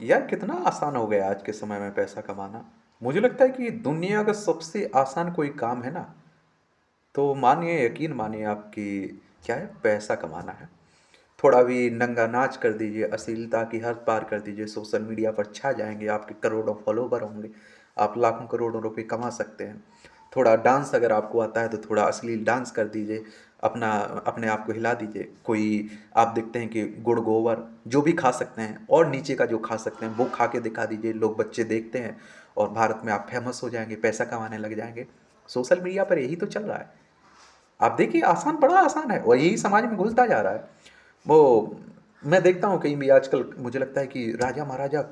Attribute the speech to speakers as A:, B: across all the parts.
A: यार कितना आसान हो गया आज के समय में पैसा कमाना। मुझे लगता है कि दुनिया का सबसे आसान कोई काम है ना, तो मानिए, यकीन मानिए आप कि क्या है, पैसा कमाना है। थोड़ा भी नंगा नाच कर दीजिए, अश्लीलता की हद पार कर दीजिए, सोशल मीडिया पर छा जाएंगे, आपके करोड़ों फॉलोवर होंगे, आप लाखों करोड़ों रुपए कमा सकते हैं। थोड़ा डांस अगर आपको आता है तो थोड़ा अश्लील डांस कर दीजिए, अपना अपने आप को हिला दीजिए। कोई आप देखते हैं कि गुड़ गोबर जो भी खा सकते हैं और नीचे का जो खा सकते हैं वो खा के दिखा दीजिए, लोग बच्चे देखते हैं और भारत में आप फेमस हो जाएंगे, पैसा कमाने लग जाएंगे। सोशल मीडिया पर यही तो चल रहा है। आप देखिए, आसान, बड़ा आसान है और यही समाज में घुलता जा रहा है। वो मैं देखता हूँ कहीं भी आजकल, मुझे लगता है कि राजा महाराजा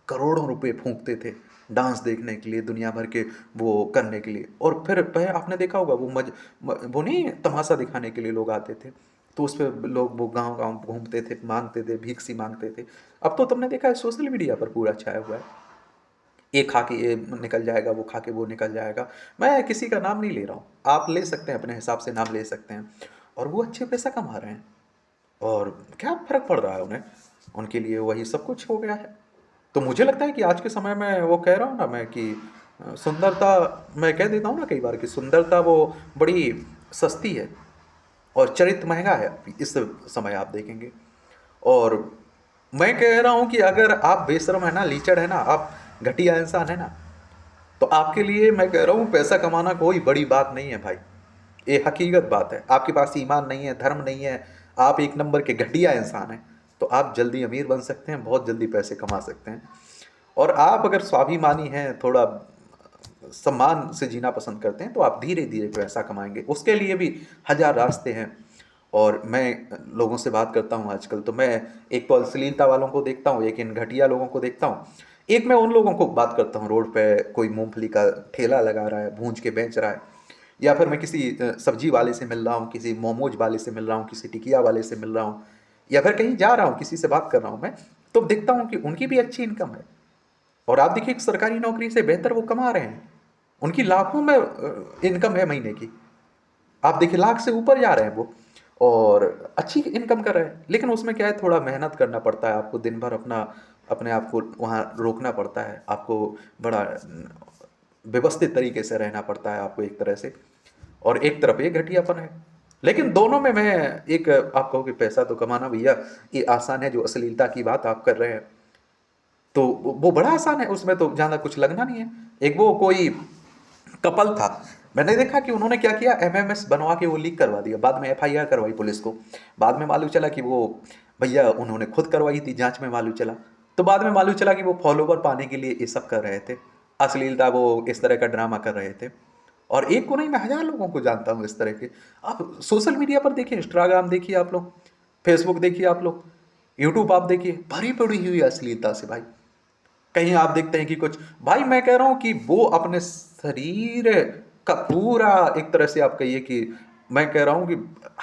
A: करोड़ों रुपए फूंकते थे डांस देखने के लिए, दुनिया भर के वो करने के लिए। और फिर आपने देखा होगा वो वो नहीं, तमाशा दिखाने के लिए लोग आते थे, तो उस पर लोग वो गांव गांव घूमते थे, मांगते थे, भीख सी मांगते थे। अब तो तुमने देखा है सोशल मीडिया पर पूरा छाया हुआ है, ये खा के ये निकल जाएगा, वो खा के वो निकल जाएगा। मैं किसी का नाम नहीं ले रहा हूँ, आप ले सकते हैं, अपने हिसाब से नाम ले सकते हैं। और वो अच्छे पैसा कमा रहे हैं, और क्या फ़र्क पड़ रहा है उन्हें, उनके लिए वही सब कुछ हो गया है। तो मुझे लगता है कि आज के समय में वो कह रहा हूँ ना मैं कि सुंदरता, मैं कह देता हूँ ना कई बार कि सुंदरता वो बड़ी सस्ती है और चरित्र महंगा है इस समय, आप देखेंगे। और मैं कह रहा हूँ कि अगर आप बेशर्म है ना, लीचड़ है ना, आप घटिया इंसान है ना, तो आपके लिए मैं कह रहा हूँ पैसा कमाना कोई बड़ी बात नहीं है भाई। ये हकीकत बात है। आपके पास ईमान नहीं है, धर्म नहीं है, आप एक नंबर के घटिया इंसान हैं, तो आप जल्दी अमीर बन सकते हैं, बहुत जल्दी पैसे कमा सकते हैं। और आप अगर स्वाभिमानी हैं, थोड़ा सम्मान से जीना पसंद करते हैं, तो आप धीरे धीरे पैसा कमाएंगे, उसके लिए भी हजार रास्ते हैं। और मैं लोगों से बात करता हूँ आजकल, तो मैं एक तो अश्लीलता वालों को देखता हूँ, एक इन घटिया लोगों को देखता हूँ, एक मैं उन लोगों को बात करता हूँ रोड पे कोई मूंगफली का ठेला लगा रहा है, भूंज के बेच रहा है, या फिर मैं किसी सब्जी वाले से मिल रहा हूँ, किसी मोमोज वाले से मिल रहा हूँ, किसी टिकिया वाले से मिल रहा हूँ, या फिर कहीं जा रहा हूँ किसी से बात कर रहा हूँ मैं, तो देखता हूँ कि उनकी भी अच्छी इनकम है। और आप देखिए, एक सरकारी नौकरी से बेहतर वो कमा रहे हैं, उनकी लाखों में इनकम है महीने की। आप देखिए, लाख से ऊपर जा रहे हैं वो, और अच्छी इनकम कर रहे हैं। लेकिन उसमें क्या है, थोड़ा मेहनत करना पड़ता है आपको, दिन भर अपना अपने आप को वहाँ रोकना पड़ता है आपको, बड़ा व्यवस्थित तरीके से रहना पड़ता है आपको एक तरह से। और एक तरफ ये घटियापन है। लेकिन दोनों में मैं एक, आप कहो कि पैसा तो कमाना भैया ये आसान है, जो अश्लीलता की बात आप कर रहे हैं, तो वो बड़ा आसान है, उसमें तो ज़्यादा कुछ लगना नहीं है। एक वो कोई कपल था, मैंने देखा कि उन्होंने क्या किया, एमएमएस बनवा के वो लीक करवा दिया, बाद में एफआईआर करवाई पुलिस को। बाद में मालूम चला कि वो भैया उन्होंने खुद करवाई थी, जांच में मालूम चला। तो बाद में मालूम चला कि वो फॉलोवर पाने के लिए ये सब कर रहे थे, अश्लीलता, वो इस तरह का ड्रामा कर रहे थे। और एक को नहीं, मैं हजार लोगों को जानता हूँ इस तरह के। आप सोशल मीडिया पर देखिए, इंस्टाग्राम देखिए आप लोग, फेसबुक देखिए आप लोग, यूट्यूब आप देखिए, भरी पड़ी हुई है अश्लीलता से भाई। कहीं आप देखते हैं कि कुछ, भाई मैं कह रहा हूं कि वो अपने शरीर का पूरा, एक तरह से आप कहिए कि, मैं कह रहा हूं कि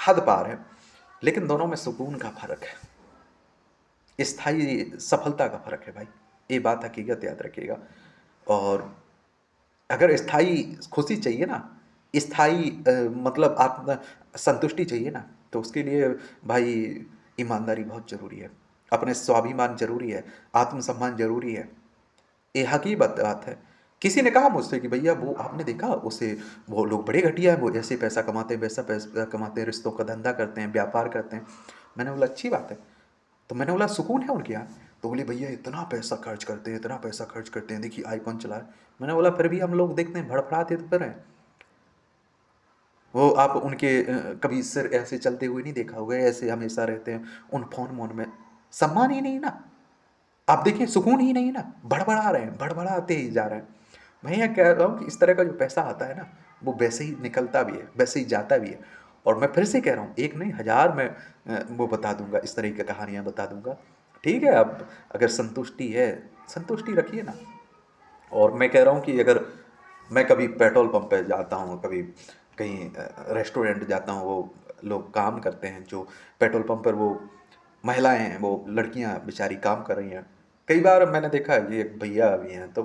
A: हद पार है। लेकिन दोनों में सुकून का फर्क है, स्थायी सफलता का फर्क है भाई। ये बात हकीकत याद रखिएगा। और अगर स्थायी खुशी चाहिए ना, स्थायी मतलब आत्म संतुष्टि चाहिए ना, तो उसके लिए भाई ईमानदारी बहुत जरूरी है, अपने स्वाभिमान जरूरी है, आत्मसम्मान जरूरी है। ये हकीकत बात है। किसी ने कहा मुझसे कि भैया वो आपने देखा उसे, वो लोग बड़े घटिया हैं, वो ऐसे पैसा कमाते हैं, वैसा पैसा कमाते हैं, रिश्तों का धंधा करते हैं, व्यापार करते हैं। मैंने बोला अच्छी बात है। तो मैंने बोला सुकून है उनके यहाँ? तो बोले भैया इतना पैसा खर्च करते हैं, इतना पैसा खर्च करते हैं, देखिए आईफोन चला है। मैंने बोला फिर भी हम लोग देखते हैं भड़बड़ाते तो फिर हैं। वो आप उनके कभी सिर ऐसे चलते हुए नहीं देखा होगा, ऐसे हमेशा रहते हैं उन फोन मोन में। सम्मान ही नहीं ना, आप देखिए सुकून ही नहीं ना, भड़बड़ा रहे हैं, भड़बड़ाते ही जा रहे हैं। मैं ये कह रहा हूँ कि इस तरह का जो पैसा आता है ना, वो वैसे ही निकलता भी है, वैसे ही जाता भी है। और मैं फिर से कह रहा हूँ, एक नहीं हजार मैं वो बता दूंगा, इस तरह की कहानियाँ बता दूंगा। ठीक है, अब अगर संतुष्टि है, संतुष्टि रखिए ना। और मैं कह रहा हूँ कि अगर मैं कभी पेट्रोल पंप पे जाता हूँ, कभी कहीं रेस्टोरेंट जाता हूँ, वो लोग काम करते हैं जो पेट्रोल पंप पर, वो महिलाएं हैं, वो लड़कियां बेचारी काम कर रही हैं। कई बार मैंने देखा है, ये एक भैया भी हैं, तो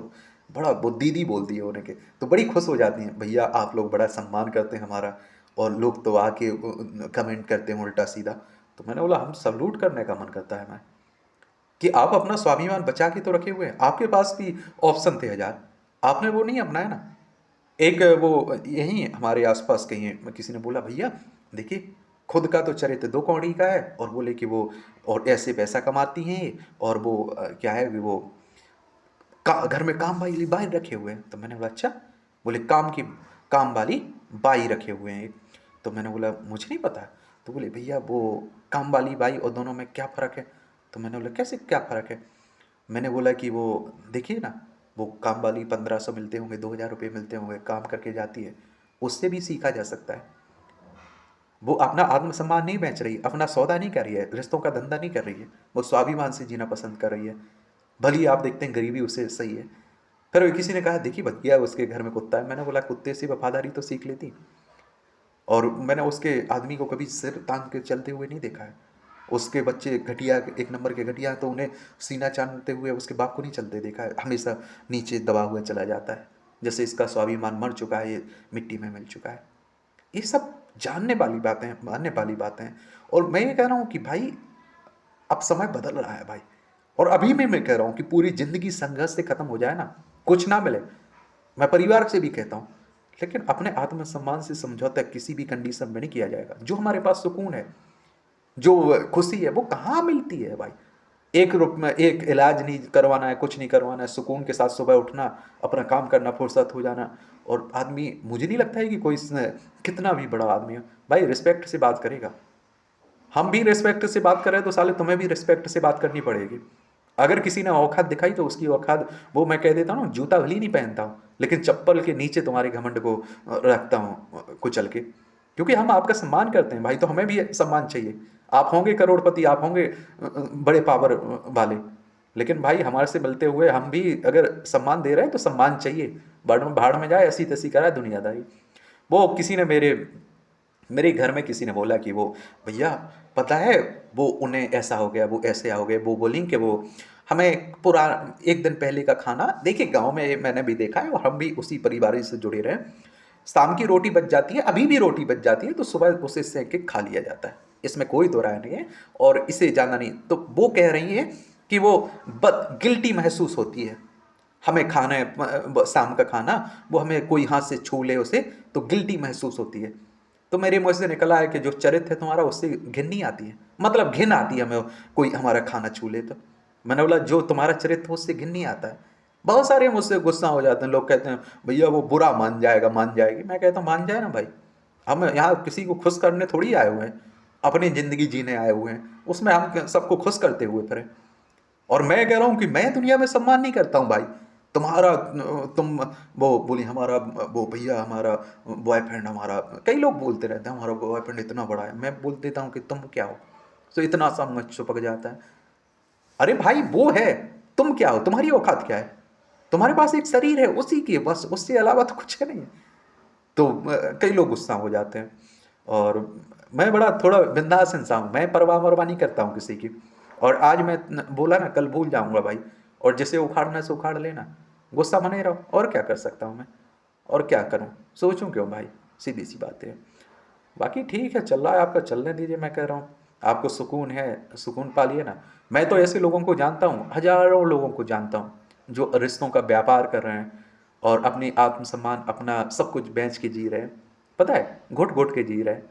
A: बड़ा, वो दीदी बोलती है उन्हें के, तो बड़ी खुश हो जाती हैं, भैया आप लोग बड़ा सम्मान करते हैं हमारा। और लोग तो आके कमेंट करते हैं उल्टा सीधा। तो मैंने बोला हम सल्यूट करने का मन करता है मैं, कि आप अपना स्वाभिमान बचा के तो रखे हुए हैं, आपके पास भी ऑप्शन थे हजार, आपने वो नहीं अपनाया ना। एक वो यहीं हमारे आसपास कहीं किसी ने बोला, भैया देखिए खुद का तो चरित्र दो कौड़ी का है, और बोले कि वो और ऐसे पैसा कमाती हैं, और वो क्या है कि वो घर में काम वाली बाई रखे हुए हैं। तो मैंने बोला अच्छा, बोले काम वाली बाई रखे हुए हैं। तो मैंने बोला मुझे नहीं पता। तो बोले भैया वो काम वाली बाई और दोनों में क्या फ़र्क है। तो मैंने बोला कैसे क्या फ़र्क है। मैंने बोला कि वो देखिए ना, वो काम वाली 1500 मिलते होंगे, 2000 रुपये मिलते होंगे, काम करके जाती है, उससे भी सीखा जा सकता है। वो अपना आत्मसम्मान नहीं बेच रही, अपना सौदा नहीं कर रही है, रिश्तों का धंधा नहीं कर रही है, वो स्वाभिमान से जीना पसंद कर रही है। भली आप देखते हैं गरीबी उसे सही है। फिर किसी ने कहा देखिए भैया उसके घर में कुत्ता है। मैंने बोला कुत्ते से वफादारी तो सीख लेती। और मैंने उसके आदमी को कभी सिर तान के चलते हुए नहीं देखा है। उसके बच्चे घटिया, एक नंबर के घटिया, तो उन्हें सीना चाटते हुए उसके बाप को नहीं चलते देखा है, हमेशा नीचे दबा हुआ चला जाता है, जैसे इसका स्वाभिमान मर चुका है, ये मिट्टी में मिल चुका है। ये सब जानने वाली बातें हैं, मानने वाली बातें हैं। और मैं ये कह रहा हूँ कि भाई अब समय बदल रहा है भाई। और अभी मैं कह रहा हूँ कि पूरी जिंदगी संघर्ष से खत्म हो जाए ना, कुछ ना मिले, मैं परिवार से भी कहता हूँ, लेकिन अपने आत्मसम्मान से समझौता किसी भी कंडीशन में नहीं किया जाएगा। जो हमारे पास सुकून है, जो खुशी है, वो कहाँ मिलती है भाई। एक रुप में एक इलाज नहीं करवाना है, कुछ नहीं करवाना है, सुकून के साथ सुबह उठना, अपना काम करना, फुर्सत हो जाना। और आदमी, मुझे नहीं लगता है कि कोई कितना भी बड़ा आदमी हो भाई रिस्पेक्ट से बात करेगा। हम भी रिस्पेक्ट से बात कर रहे हैं तो साले तुम्हें भी रिस्पेक्ट से बात करनी पड़ेगी। अगर किसी ने औकात दिखाई तो उसकी औकात, वो मैं कह देता हूँ जूता भली नहीं पहनता हूँ, लेकिन चप्पल के नीचे तुम्हारे घमंड को रखता हूँ कुचल के, क्योंकि हम आपका सम्मान करते हैं भाई, तो हमें भी सम्मान चाहिए। आप होंगे करोड़पति, आप होंगे बड़े पावर वाले, लेकिन भाई हमारे से मिलते हुए हम भी अगर सम्मान दे रहे हैं तो सम्मान चाहिए। भाड़ में जाए ऐसी तैसी करा दुनियादारी। वो किसी ने मेरे घर में किसी ने बोला कि वो भैया पता है, वो उन्हें ऐसा हो गया, वो ऐसे हो गए, वो बोलें कि वो हमें पूरा एक दिन पहले का खाना, देखिए गांव में मैंने भी देखा है और हम भी उसी परिवार से जुड़े रहे, शाम की रोटी बच जाती है, अभी भी रोटी बच जाती है तो सुबह उसे सेक के खा लिया जाता है, इसमें कोई दो राय नहीं है। और इसे जानना नहीं, तो वो कह रही है कि वो गिल्टी महसूस होती है, हमें खाना है शाम का खाना, वो हमें कोई हाथ से छू ले उसे तो गिल्टी महसूस होती है। तो मेरे मुँह से निकला है कि जो चरित्र है तुम्हारा उससे घिन नहीं आती है, मतलब घिन आती है हमें कोई हमारा खाना छू ले तो। मैंने बोला जो तुम्हारा चरित्र है उससे घिन नहीं आता है। बहुत सारे मुझसे गुस्सा हो जाते हैं, लोग कहते हैं भैया वो बुरा मान जाएगा, मान जाएगी। मैं कहता हूँ मान जाए ना भाई, हम यहाँ किसी को खुश करने थोड़ी आए हुए हैं, अपनी ज़िंदगी जीने आए हुए हैं, उसमें हम सबको खुश करते हुए फिरें। और मैं कह रहा हूँ कि मैं दुनिया में सम्मान नहीं करता हूँ भाई तुम्हारा, तुम वो बोली हमारा, वो भैया हमारा बॉयफ्रेंड, हमारा कई लोग बोलते रहते हैं हमारा बॉयफ्रेंड इतना बड़ा है, मैं बोल देता हूँ कि तुम क्या हो। तो इतना सा मुझ चिपक जाता है। अरे भाई वो है, तुम क्या हो, तुम्हारी औकात क्या है, तुम्हारे पास एक शरीर है उसी की बस, उससे अलावा तो कुछ है नहीं। तो कई लोग गुस्सा हो जाते हैं। और मैं बड़ा थोड़ा बिंदास इंसान हूँ, मैं परवाह वरवाह नहीं करता हूँ किसी की। और आज मैं बोला ना, कल भूल जाऊँगा भाई, और जिसे उखाड़ना है से उखाड़ लेना, गुस्सा मने रहो, और क्या कर सकता हूँ मैं, और क्या करूँ, सोचूं क्यों भाई, सीधी सी बात है। बाकी ठीक है, चल रहा है आपका, चलने दीजिए। मैं कह रहा हूँ आपको सुकून है, सुकून पालिए ना। मैं तो ऐसे लोगों को जानता हूँ, हजारों लोगों को जानता हूँ जो रिश्तों का व्यापार कर रहे हैं और अपनी आत्मसम्मान, अपना सब कुछ बेच के जी रहे हैं। पता है, घुट घुट के जी रहे हैं,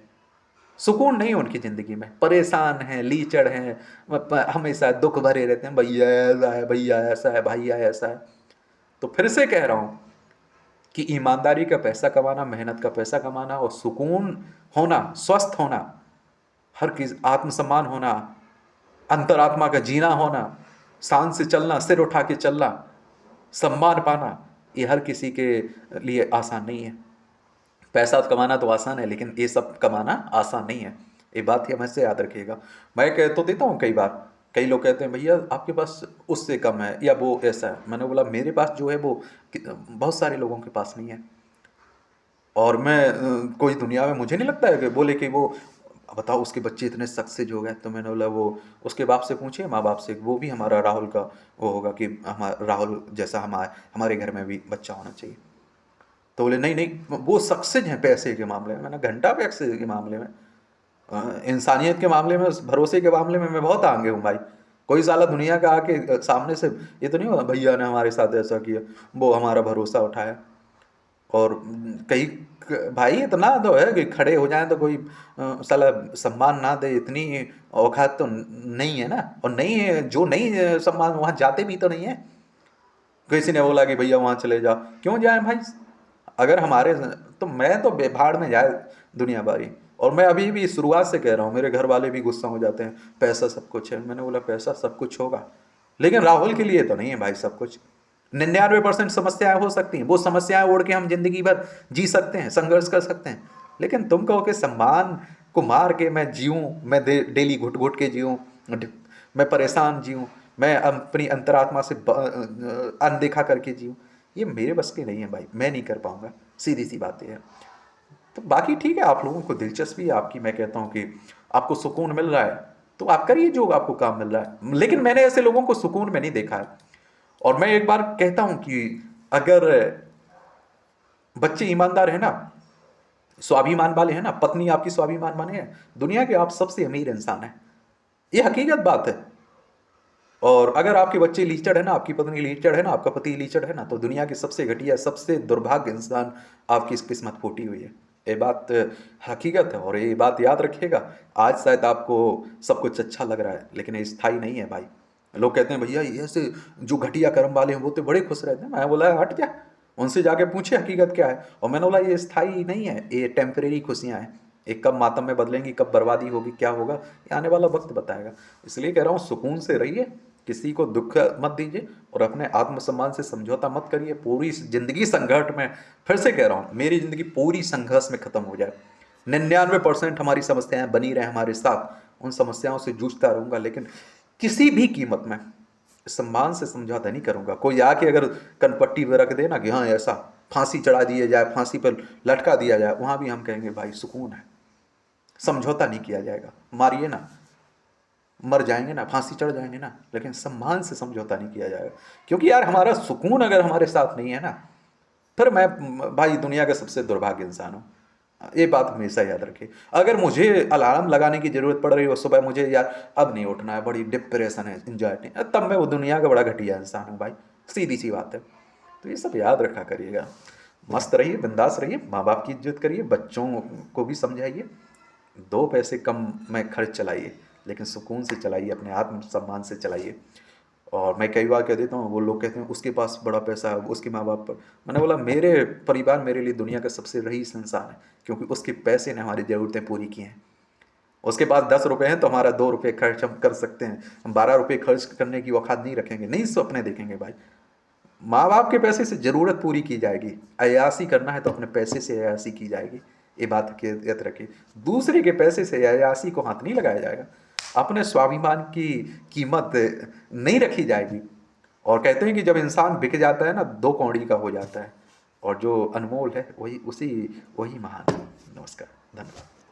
A: सुकून नहीं है उनकी ज़िंदगी में, परेशान हैं, लीचड़ हैं, हमेशा दुख भरे रहते हैं, भैया ऐसा है, भैया ऐसा है, भैया ऐसा है। तो फिर से कह रहा हूँ कि ईमानदारी का पैसा कमाना, मेहनत का पैसा कमाना और सुकून होना, स्वस्थ होना, हर किस आत्मसम्मान होना, अंतरात्मा का जीना होना, शान से चलना, सिर उठा के चलना, सम्मान पाना, ये हर किसी के लिए आसान नहीं है। पैसा कमाना तो आसान है, लेकिन ये सब कमाना आसान नहीं है। ये बात ही हमेशा याद रखिएगा। मैं कह तो देता हूँ कई बार, कई लोग कहते हैं भैया आपके पास उससे कम है या वो ऐसा है। मैंने बोला मेरे पास जो है वो बहुत सारे लोगों के पास नहीं है। और मैं कोई दुनिया में मुझे नहीं लगता है कि बोले कि वो बताओ उसके बच्चे इतने सक्सेस हो गए। तो मैंने बोला वो उसके बाप से पूछिए, माँ बाप से, वो भी हमारा राहुल का वो होगा कि हमारा राहुल जैसा हमारे घर में भी बच्चा होना चाहिए। तो बोले नहीं नहीं वो सक्सेस हैं पैसे के मामले में। मैंने घंटा पैसे के मामले में, इंसानियत के मामले में, भरोसे के मामले में मैं बहुत आगे हूँ भाई। कोई साला दुनिया का आके सामने से ये तो नहीं होगा भैया ने हमारे साथ ऐसा किया, वो हमारा भरोसा उठाया। और कहीं भाई इतना तो है कि खड़े हो जाएं तो कोई साला सम्मान ना दे, इतनी औकात तो नहीं है ना। और नहीं है जो नहीं है सम्मान, वहाँ जाते भी तो नहीं है। किसी ने बोला कि भैया वहाँ चले जाओ, क्यों जाए भाई? अगर हमारे तो मैं तो भाड़ में जाए दुनिया भरी। और मैं अभी भी शुरुआत से कह रहा हूँ, मेरे घर वाले भी गुस्सा हो जाते हैं, पैसा सब कुछ है। मैंने बोला पैसा सब कुछ होगा, लेकिन राहुल के लिए तो नहीं है भाई सब कुछ। 99% समस्याएं हो सकती हैं, वो समस्याएं ओढ़ के हम जिंदगी भर जी सकते हैं, संघर्ष कर सकते हैं। लेकिन तुम कहो कि सम्मान को मार के मैं जीऊँ, मैं डेली घुट घुट के जीऊँ, मैं परेशान जीऊँ, मैं अपनी अंतरात्मा से अनदेखा करके जीऊँ, ये मेरे बस की नहीं है भाई, मैं नहीं कर पाऊंगा। सीधी सी बात है। तो बाकी ठीक है, आप लोगों को दिलचस्पी है आपकी, मैं कहता हूँ कि आपको सुकून मिल रहा है तो आप करिए जो आपको काम मिल रहा है। लेकिन मैंने ऐसे लोगों को सुकून में नहीं देखा है। और मैं एक बार कहता हूं कि अगर बच्चे ईमानदार है ना, स्वाभिमान वाले हैं ना, पत्नी आपकी स्वाभिमान वाले है, दुनिया के आप सबसे अमीर इंसान है। ये हकीकत बात है। और अगर आपके बच्चे लीचड़ है ना, आपकी पत्नी लीचड़ है ना, आपका पति लीचड़ है ना, तो दुनिया के सबसे घटिया, सबसे दुर्भाग्य इंसान आपकी इस किस्मत फूटी हुई है। ये बात हकीकत है, और ये बात याद रखिएगा। आज शायद आपको सब कुछ अच्छा लग रहा है, लेकिन ये स्थायी नहीं है भाई। लोग कहते हैं भैया ये ऐसे जो घटिया कर्म वाले हैं वो तो बड़े खुश रहते हैं। मैं बोला हट जा, उनसे जाके पूछे हकीकत क्या है। और मैंने बोला ये स्थायी नहीं है, ये टेम्परेरी खुशियाँ हैं। ये कब मातम में बदलेंगी, कब बर्बादी होगी, क्या होगा, ये आने वाला वक्त बताएगा। इसलिए कह रहा हूँ सुकून से रहिए, किसी को दुख मत दीजिए, और अपने आत्मसम्मान से समझौता मत करिए। पूरी जिंदगी संघर्ष में, फिर से कह रहा हूँ, मेरी जिंदगी पूरी संघर्ष में खत्म हो जाए, 99% हमारी समस्याएं बनी रहे हमारे साथ, उन समस्याओं से जूझता रहूंगा, लेकिन किसी भी कीमत में सम्मान से समझौता नहीं करूंगा। कोई आके अगर कनपट्टी पे रख दे ना कि हाँ ऐसा फांसी चढ़ा दिया जाए, फांसी पर लटका दिया जाए, वहां भी हम कहेंगे भाई सुकून है, समझौता नहीं किया जाएगा। मारिए ना, मर जाएंगे ना, फांसी चढ़ जाएंगे ना, लेकिन सम्मान से समझौता नहीं किया जाएगा। क्योंकि यार हमारा सुकून अगर हमारे साथ नहीं है ना, फिर मैं भाई दुनिया का सबसे दुर्भाग्य इंसान हूँ। ये बात हमेशा याद रखिए। अगर मुझे अलार्म लगाने की जरूरत पड़ रही हो सुबह, मुझे यार अब नहीं उठना है, बड़ी डिप्रेशन है, एंजाइटी, तब मैं वो दुनिया का बड़ा घटिया इंसान हूँ भाई। सीधी सी बात है। तो ये सब याद रखा करिएगा। मस्त रहिए, बिंदास रहिए, माँ बाप की इज्जत करिए, बच्चों को भी समझाइए, 2 पैसे कम में खर्च चलाइए, लेकिन सुकून से चलाइए, अपने आत्म सम्मान से चलाइए। और मैं कई बार कह देता हूँ, वो लोग कहते हैं उसके पास बड़ा पैसा है, उसके माँ बाप पर। मैंने बोला मेरे परिवार मेरे लिए दुनिया का सबसे रईस इंसान है, क्योंकि उसके पैसे ने हमारी ज़रूरतें पूरी की हैं। उसके पास 10 रुपये हैं तो हमारा 2 रुपये खर्च हम कर सकते हैं, हम 12 रुपये खर्च करने की औकात नहीं रखेंगे, नहीं सपने देखेंगे भाई। माँ बाप के पैसे से ज़रूरत पूरी की जाएगी, अयासी करना है तो अपने पैसे से अयासी की जाएगी। ये बात की याद रखिए। दूसरे के पैसे से अयासी को हाथ नहीं लगाया जाएगा, अपने स्वाभिमान की कीमत नहीं रखी जाएगी। और कहते हैं कि जब इंसान बिक जाता है ना, 2 कौड़ी का हो जाता है, और जो अनमोल है वही महान है। नमस्कार, धन्यवाद।